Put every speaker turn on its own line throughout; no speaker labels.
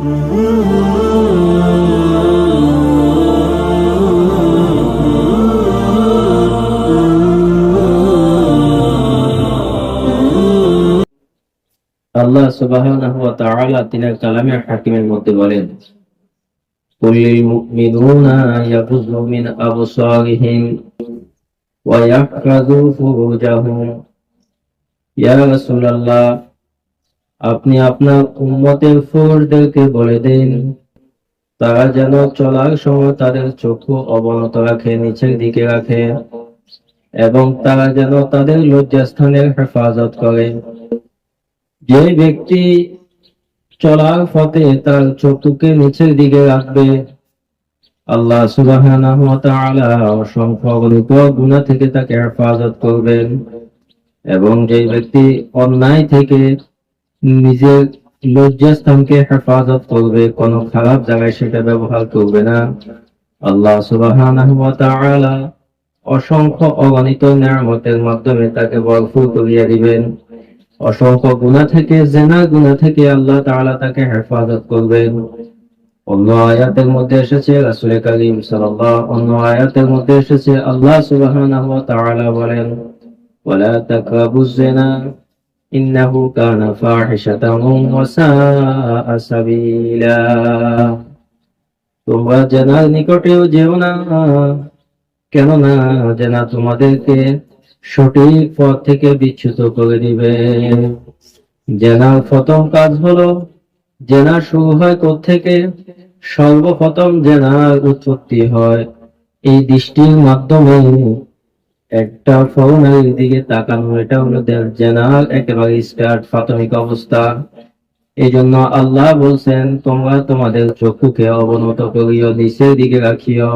আল্লাহ সুবহানাহু ওয়া তাআলা তিনার কালামে হাকিমের মধ্যে বলেন, কুল্লিল মুমিনুনা ইয়াগুযু মিন আবসারিহিম ওয়া ইয়াহফাযু ফুরুজাহুম। ইয়া রাসূলুল্লাহ, আপনি আপনার উম্মতের ফুরুজদেরকে বলে দিন তারা যেন চলার সময় তাদের চক্ষু অবনত রাখে, নিচের দিকে রাখে, এবং তারা যেন তাদের লজ্জাস্থানের হেফাজত করে। যে ব্যক্তি চলার পথে তার চক্ষুকে নিচের দিকে রাখবে, আল্লাহ সুবহানাহু ওয়া তাআলা অসংখ্য গুনাহ থেকে তাকে হেফাজত করবেন। এবং যে ব্যক্তি অন্যায় থেকে নিজের লজ্জাস্থানকে হেফাজত করবে, কোনো খারাপ জায়গায় সেটা ব্যবহার করবে না, আল্লাহ সুবহানাহু ওয়া তাআলা অসংখ্য অগণিত নিয়ামতের মাধ্যমে তাকে ভরপুর করিয়া দিবেন। অসংখ্য গুনাহ থেকে, জিনা গুনাহ থেকে আল্লাহ তাআলা তাকে হেফাজত করবেন। অন্য আয়াতের মধ্যে এসেছে রাসূল কারীম আল্লাহ সুবহানাহু ওয়া তাআলা বলেন, ওয়ালা তাকরাবুজ জিনা ইন্নাহু কানা ফাহিশাতান ওয়া সাআ সাবিলা। তোমরা জিনার নিকটেও যেও না, কেননা জিনা তোমাদেরকে সঠিক পথ থেকে বিচ্যুত করে দিবে। জিনার প্রথম কাজ হলো, জিনা শুরু হয় কোত্থেকে? সর্বপ্রথম জিনার উৎপত্তি হয় এই দৃষ্টির মাধ্যমে। একটা ফরনারীর দিকে তাকানো, এটা হলো জিনার একেবারে স্টার্ট, প্রাথমিক অবস্থা। এই জন্য আল্লাহ বলছেন, তোমরা তোমাদের চক্ষুকে অবনত করিও, নিচের দিকে রাখিও।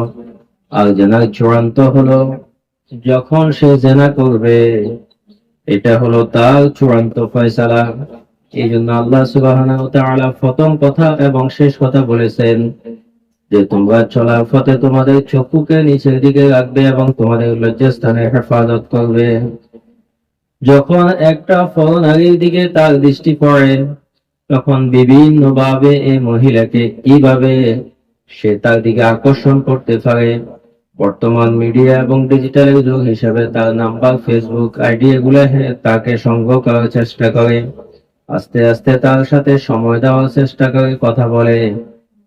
আর জিনার চূড়ান্ত হলো যখন সে জিনা করবে, এটা হলো তার চূড়ান্ত ফয়সালা। এই জন্য আল্লাহ সুবহানাহু ওয়া তাআলা প্রথম কথা এবং শেষ কথা বলেছেন যে তোমরা চলার পথে তোমাদের চক্ষুকে নিচের দিকে রাখবে এবং তোমাদের লজ্জাস্থানে হেফাজত করবে। যখন একটা ফরনারীর দিকে তার দৃষ্টি পড়ে, তখন বিভিন্ন ভাবে এই মহিলাকে কিভাবে সে তার দিকে আকর্ষণ করতে পারে। বর্তমান মিডিয়া এবং ডিজিটালের যুগ হিসেবে তার নাম্বার, ফেসবুক আইডি এগুলো তাকে সংগ্রহ করার চেষ্টা করে। আস্তে আস্তে তার সাথে সময় দেওয়ার চেষ্টা করে, কথা বলে,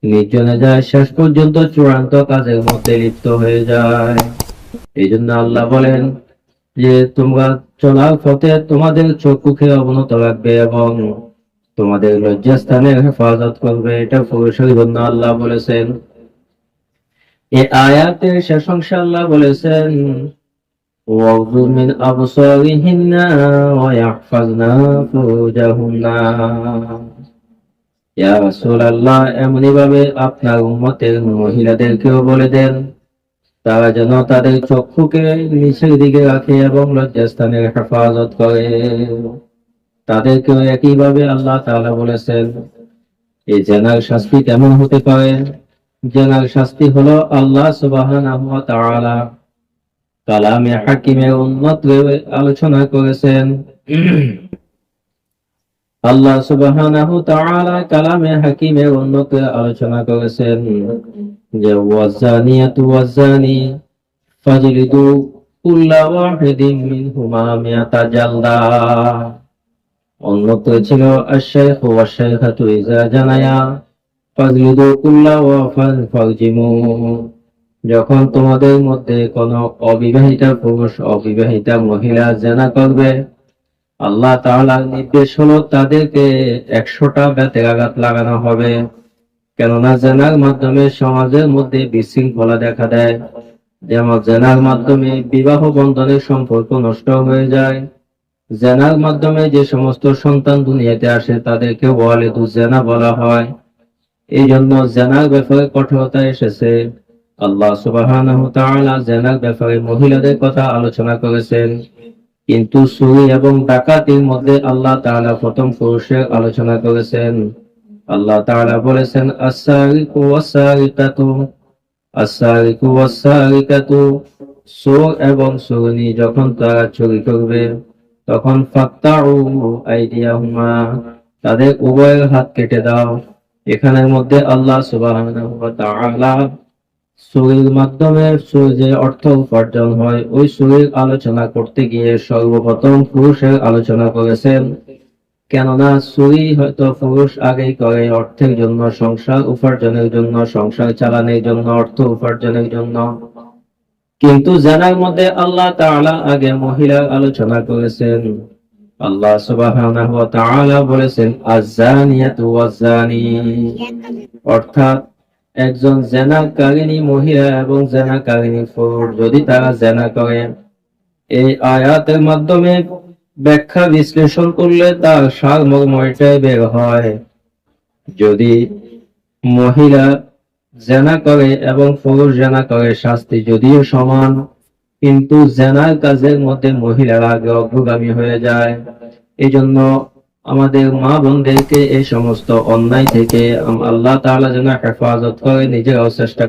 নির্জনে যায়, শেষ পর্যন্ত চূড়ান্ত কাজের মধ্যে লিপ্ত হয়ে যায়। এই জন্য আল্লাহ বলেন যে তোমরা চলার পথে তোমাদের চক্ষুকে অবনত রাখবে এবং তোমাদের লজ্জাস্থানের হেফাজত করবে। এটা পুরুষের জন্য আল্লাহ বলেছেন। এই আয়াতের শেষ অংশে আল্লাহ বলেছেন, ওয়াগযু মিন আবসারিহিন্না ওয়া ইয়াহফাযনা ফুরুজাহুন্না। ইয়া রাসূলুল্লাহ, এমনি ভাবে আপনার উম্মতের মহিলাদেরকেও বলে দেন তারা যেন তাদের চক্ষুকে নিচের দিকে রাখে এবং লজ্জাস্থানের হেফাজত করে। তাদেরকেও একইভাবে আল্লাহ তাআলা বলেছেন। এই জিনার শাস্তি কেমন হতে পারে? জিনার শাস্তি হলো আল্লাহ সুবহানাহু ওয়া তাআলা কালামে হাকিমে উন্নত আলোচনা করেছেন। আল্লাহ সুবহানাহু তাআলা কালামে হাকিমে উন্নত আলোচনা করেছেন যে ওয়াজানিয়াতু ওয়াজানি ফাজলিদু কুল্লা ওয়াহিদিন মিনহুমা মিয়াতা জালদা। উন্নত ছিল আশ-শাইখু ওয়াশ-শাইখাতু ইযা জানায়া ফাজলিদু কুল্লা ওয়া ফারজিমু। যখন তোমাদের মধ্যে কোনো অবিবাহিতা পুরুষ, অবিবাহিতা মহিলা জিনা করবে, আল্লাহ তাআলার নির্দেশ হলো তাদেরকে 100টা বেতের আঘাত লাগানো হবে। কেননা জিনার মাধ্যমে সমাজের মধ্যে বিশৃঙ্খলা দেখা দেয়। যেমন জিনার মাধ্যমে বিবাহ বন্ধনের সম্পর্ক নষ্ট হয়ে যায়। জিনার মাধ্যমে যে সমস্ত সন্তান দুনিয়াতে আসে তাদেরকে ওয়ালিদুজ জিনা বলা হয়। এই জন্য জিনার ব্যাপারে কঠোরতা এসেছে। আল্লাহ সুবহানাহু ওয়া তাআলা জিনার ব্যাপারে মহিলাদের কথা আলোচনা করেছেন, কিন্তু চুরি এবং ডাকাতির মধ্যে আল্লাহ তাআলা প্রথম পুরুষের আলোচনা করেছেন। আল্লাহ তাআলা বলেছেন, আস-সারিকু ওয়াস-সারিকাতু, আস-সারিকু ওয়াস-সারিকাতু, চোর এবং চোরনি যখন তারা চুরি করবে, তখন ফাকতাউ আইদিয়াহুমা, তাদের উভয়ের হাত কেটে দাও। এখানের মধ্যে আল্লাহ সুবহানাহু ওয়া তাআলা চুরির মাধ্যমে যে অর্থ উপার্জন হয় ওই চুরির আলোচনা করতে গিয়ে সর্বপ্রথম পুরুষের আলোচনা করেছেন। কেননা চুরি হয়তো পুরুষ আগেই করে অর্থের জন্য, সংসার উপার্জনের জন্য, সংসার চালানোর জন্য, অর্থ উপার্জনের জন্য। কিন্তু জেনার মধ্যে আল্লাহ তাআলা আগে মহিলার আলোচনা করেছেন। আল্লাহ সুবহানাহু ওয়া তাআলা বলেছেন আয-যানিয়াতু ওয়াজ-যানি, অর্থাৎ একজন জেনাকারিনী মহিলা এবং জেনাকারিনী পুরুষ যদি তারা জেনা করে, এই আয়াতের মাধ্যমে ব্যাখ্যা বিশ্লেষণ করলে তার সারমর্ম এটাই বের হয়, যদি মহিলা জেনা করে এবং পুরুষ জেনা করে শাস্তি যদিও সমান, কিন্তু জেনার কাজের মধ্যে মহিলারা আগে অগ্রগামী হয়ে যায়। এই জন্য আমাদের মা বোনদেরকে এই সমস্ত অন্যায় থেকে আল্লাহ তাআলা যেন হেফাজত করে, নিজেরাও চেষ্টা